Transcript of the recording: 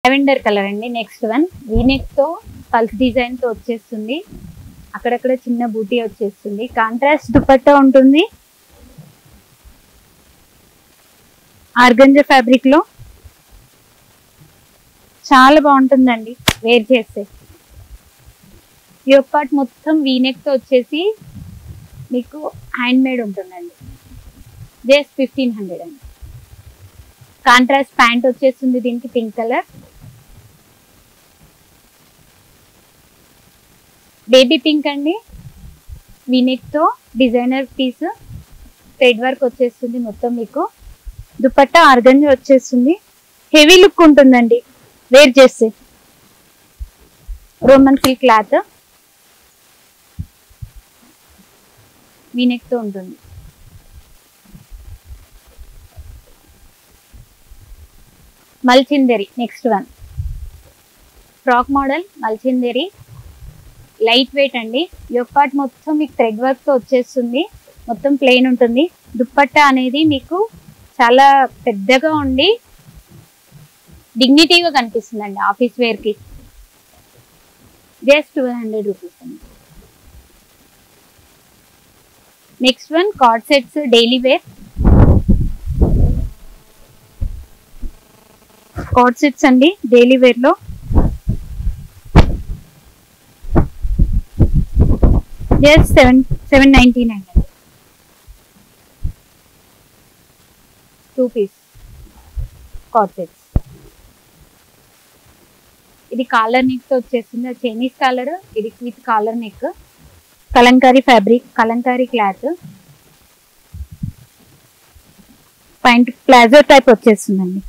Lavender colour అండి. Next one V-neck తో pulse design తో వచ్చేస్తుంది. అక్కడక్కడ చిన్న బూటీ వచ్చేస్తుంది. కాంట్రాస్ట్ దుపట్టా ఉంటుంది. ఆర్గంజా ఫ్యాబ్రిక్ లో చాలా బాగుంటుందండి వేర్ చేస్తే. ఈ ఒక పార్ట్ మొత్తం వీనెక్ తో వచ్చేసి మీకు హ్యాండ్ మేడ్ ఉంటుందండి. జస్ట్ 1500 అండి. కాంట్రాస్ట్ ప్యాంట్ వచ్చేస్తుంది దీనికి పింక్ కలర్. బేబీ పింక్ అండి. వీనెక్ తో డిజైనర్ పీస్ థ్రెడ్ వర్క్ వచ్చేస్తుంది మొత్తం. మీకు దుపట్టా ఆర్గంజా వచ్చేస్తుంది. హెవీ లుక్ ఉంటుందండి వేర్ చేస్తే. రోమన్ సిల్క్ క్లాత్ వీనెక్ తో ఉంటుంది. మల్చిందరి నెక్స్ట్ వన్ ఫ్రాక్ మోడల్ మల్చిందరి. లైట్ వెయిట్ అండి. ఈ ఒక పార్ట్ మొత్తం మీకు థ్రెడ్ వర్క్ తో వచ్చేస్తుంది. మొత్తం ప్లెయిన్ ఉంటుంది. దుపట్టా అనేది మీకు చాలా పెద్దగా ఉండి డిగ్నిటీగా కనిపిస్తుందండి ఆఫీస్ వేర్ కి. జస్ట్ 200 రూపీస్ అండి. Next one coord sets daily wear. Coord sets అండి డైలీ వేర్ లో. జస్ట్ 799 అండి. 2 పీస్ కార్డ్ సెట్స్. ఇది కాలర్ నెక్ తో వచ్చేస్తుంది. Chinese collar. ఇది with collar neck. Kalamkari fabric, kalamkari cloth. Pant palazzo type వచ్చేస్తుందండి.